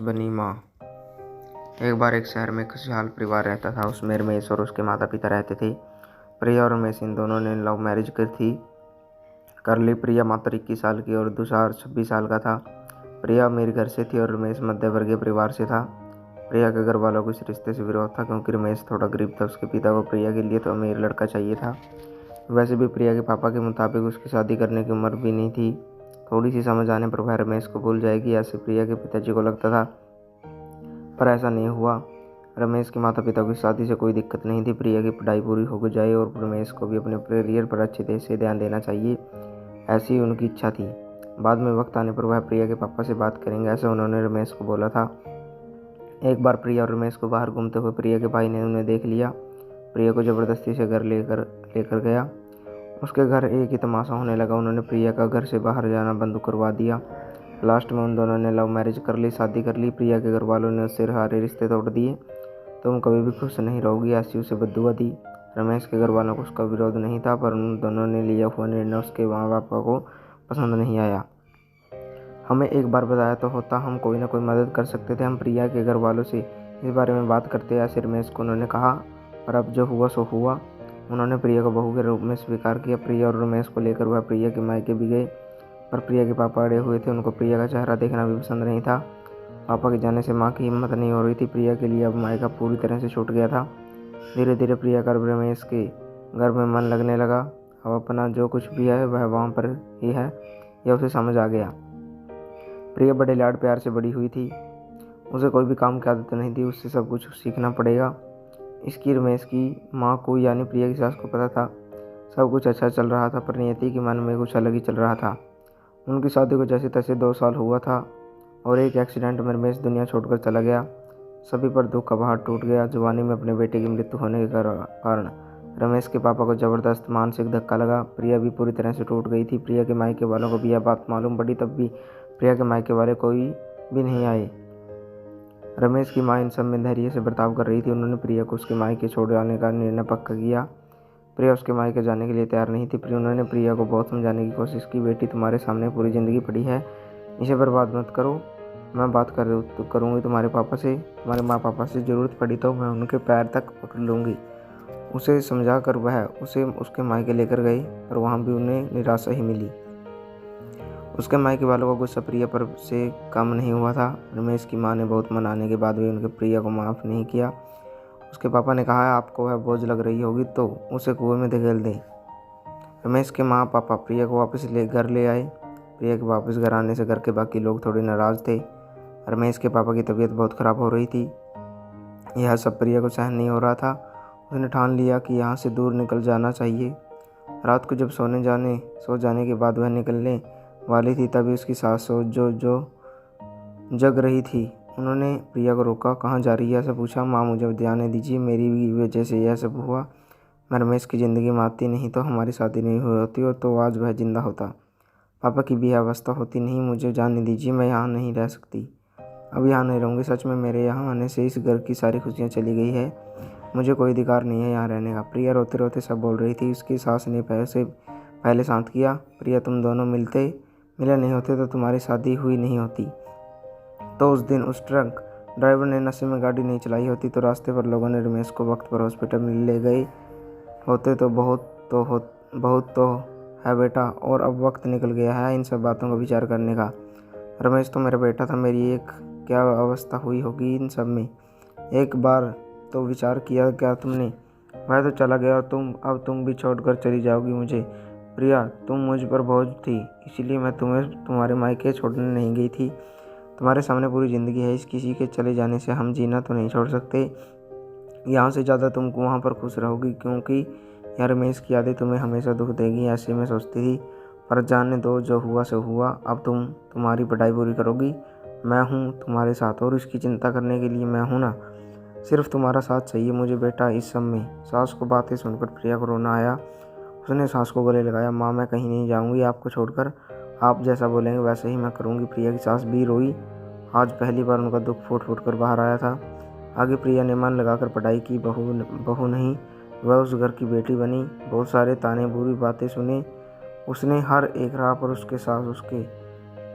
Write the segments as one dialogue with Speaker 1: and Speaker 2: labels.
Speaker 1: बनी माँ। एक बार एक शहर में खुशहाल परिवार रहता था। उसमें रमेश और उसके माता पिता रहते थे। प्रिया और रमेश इन दोनों ने लव मैरिज कर ली। प्रिया मात्र 21 साल की और तुषार 26 साल का था। प्रिया अमीर घर से थी और रमेश मध्य वर्गीय परिवार से था। प्रिया के घर वालों को इस रिश्ते से विरोध था क्योंकि रमेश थोड़ा गरीब था। उसके पिता को प्रिया के लिए तो अमीर लड़का चाहिए था। वैसे भी प्रिया के पापा के मुताबिक उसकी शादी करने की उम्र भी नहीं थी। थोड़ी सी समझ आने पर वह रमेश को भूल जाएगी, ऐसे प्रिया के पिताजी को लगता था, पर ऐसा नहीं हुआ। रमेश के माता पिता को इस शादी से कोई दिक्कत नहीं थी। प्रिया की पढ़ाई पूरी हो जाए और रमेश को भी अपने करियर पर अच्छे से ध्यान देना चाहिए, ऐसी उनकी इच्छा थी। बाद में वक्त आने पर वह प्रिया के पापा से बात करेंगे, ऐसा उन्होंने रमेश को बोला था। एक बार प्रिया और रमेश को बाहर घूमते हुए प्रिया के भाई ने उन्हें देख लिया। प्रिया को ज़बरदस्ती से घर लेकर गया। उसके घर एक ही तमाशा होने लगा। उन्होंने प्रिया का घर से बाहर जाना बंद करवा दिया। लास्ट में उन दोनों ने लव मैरिज कर ली, शादी कर ली। प्रिया के घर वालों ने उससे सारे रिश्ते तोड़ दिए। तुम कभी भी खुश नहीं रहोगी, ऐसी उसे बद्दुआ दी। रमेश के घर वालों को उसका विरोध नहीं था, पर उन दोनों ने लिया हुआ निर्णय उसके माँ बाप को पसंद नहीं आया। हमें एक बार बताया तो होता, हम कोई ना कोई मदद कर सकते थे। हम प्रिया के घर वालों से इस बारे में बात करते, ऐसे रमेश को उन्होंने कहा। पर अब जो हुआ सो हुआ। उन्होंने प्रिया को बहू के रूप में स्वीकार किया। प्रिया और रमेश को लेकर वह प्रिया के मायके भी गए, पर प्रिया के पापा अड़े हुए थे। उनको प्रिया का चेहरा देखना भी पसंद नहीं था। पापा के जाने से माँ की हिम्मत नहीं हो रही थी। प्रिया के लिए अब मायका पूरी तरह से छूट गया था। धीरे धीरे प्रिया का रमेश के घर में मन लगने लगा। अब अपना जो कुछ भी है वह वहाँ पर ही है, यह उसे समझ आ गया। प्रिया बड़े लाड प्यार से बड़ी हुई थी। उसे कोई भी काम की आदत नहीं थी, उससे सब कुछ सीखना पड़ेगा। इसकी रमेश की माँ को यानी प्रिया की सास को पता था। सब कुछ अच्छा चल रहा था, पर नियति के मन में कुछ अलग ही चल रहा था। उनकी शादी को जैसे तैसे 2 साल हुआ था और एक एक्सीडेंट में रमेश दुनिया छोड़कर चला गया। सभी पर दुख का पहाड़ टूट गया। जवानी में अपने बेटे की मृत्यु होने के कारण रमेश के पापा को जबरदस्त मानसिक धक्का लगा। प्रिया भी पूरी तरह से टूट गई थी। प्रिया के मायके वालों को भी यह बात मालूम पड़ी, तब भी प्रिया के मायके वाले कोई भी नहीं आए। रमेश की माँ इन सब में धैर्य से बर्ताव कर रही थी। उन्होंने प्रिया को उसके मायके छोड़ जाने का निर्णय पक्का किया। प्रिया उसके मायके जाने के लिए तैयार नहीं थी। उन्होंने प्रिया को बहुत समझाने की कोशिश की, बेटी तुम्हारे सामने पूरी ज़िंदगी पड़ी है, इसे बर्बाद मत करो। मैं बात करूँगी तुम्हारे पापा से, तुम्हारे माँ पापा से, ज़रूरत पड़ी तो मैं उनके पैर तक पकड़ लूँगी। उसे समझा कर वह उसे उसके मायके लेकर गए, पर वहाँ भी उन्हें निराशा ही मिली। उसके मायके वालों का गुस्सा प्रिया पर से कम नहीं हुआ था। रमेश की माँ ने बहुत मनाने के बाद भी उनके प्रिया को माफ़ नहीं किया। उसके पापा ने कहा, आपको वह बोझ लग रही होगी तो उसे कुएं में धकेल दें। रमेश के माँ पापा प्रिया को वापस घर ले आए। प्रिया के वापस घर आने से घर के बाकी लोग थोड़े नाराज़ थे। रमेश के पापा की तबीयत बहुत ख़राब हो रही थी। यह सब प्रिया को सहन नहीं हो रहा था। उसने ठान लिया कि यहाँ से दूर निकल जाना चाहिए। रात को जब सो जाने के बाद वह निकलने वाली थी, तभी उसकी सास जो जग रही थी। उन्होंने प्रिया को रोका। कहाँ जा रही है, ऐसा पूछा। माँ, मुझे जाने दीजिए, मेरी वजह से यह सब हुआ। मैं रमेश की ज़िंदगी में आती, नहीं तो हमारी शादी नहीं हुई होती और तो आज वह जिंदा होता। पापा की भी अवस्था होती नहीं। मुझे जाने दीजिए, मैं यहाँ नहीं रह सकती। अब यहाँ नहीं रहूँगी। सच में मेरे यहाँ आने से इस घर की सारी खुशियाँ चली गई है। मुझे कोई अधिकार नहीं है यहाँ रहने का। प्रिया रोते रोते सब बोल रही थी। उसकी सास ने पहले शांत किया। प्रिया, तुम दोनों मिले नहीं होते तो तुम्हारी शादी हुई नहीं होती। तो उस दिन उस ट्रक ड्राइवर ने नशे में गाड़ी नहीं चलाई होती, तो रास्ते पर लोगों ने रमेश को वक्त पर हॉस्पिटल में ले गए होते। तो बहुत तो है बेटा, और अब वक्त निकल गया है इन सब बातों का विचार करने का। रमेश तो मेरा बेटा था, मेरी एक क्या अवस्था हुई होगी इन सब में। एक बार तो विचार किया क्या तुमने? वह तो चला गया और तुम भी छोड़कर चली जाओगी मुझे। प्रिया, तुम मुझ पर बोझ थी, इसलिए मैं तुम्हारे मायके छोड़ने नहीं गई थी। तुम्हारे सामने पूरी ज़िंदगी है। इस किसी के चले जाने से हम जीना तो नहीं छोड़ सकते। यहाँ से ज़्यादा तुम वहाँ पर खुश रहोगी, क्योंकि यार रमेश की यादें तुम्हें हमेशा दुख देगी, ऐसे में सोचती थी। पर जाने दो, जो हुआ सो हुआ। अब तुम्हारी पढ़ाई पूरी करोगी, मैं हूँ तुम्हारे साथ, और इसकी चिंता करने के लिए मैं हूँ ना। सिर्फ तुम्हारा साथ चाहिए मुझे बेटा इस सब में। सास को बातें सुनकर प्रिया को रोना आया। उसने सास को गले लगाया। माँ, मैं कहीं नहीं जाऊँगी आपको छोड़कर। आप जैसा बोलेंगे वैसे ही मैं करूँगी। प्रिया की सास भी रोई। आज पहली बार उनका दुख फूट फूट कर बाहर आया था। आगे प्रिया ने मन लगाकर पढ़ाई की। बहू नहीं, वह उस घर की बेटी बनी। बहुत सारे ताने बुरी बातें सुने उसने हर एक राह पर। उसके सास उसके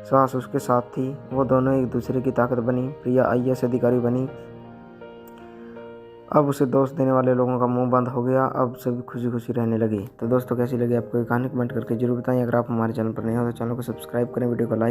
Speaker 1: सास उसके साथ थी। वो दोनों एक दूसरे की ताकत बनी। प्रिया IAS अधिकारी बनी। अब उसे दोष देने वाले लोगों का मुंह बंद हो गया। अब सभी खुशी खुशी रहने लगी। तो दोस्तों कैसी लगी आपको ये कहानी, कमेंट करके जरूर बताएं। अगर आप हमारे चैनल पर नए हो तो चैनल को सब्सक्राइब करें, वीडियो को लाइक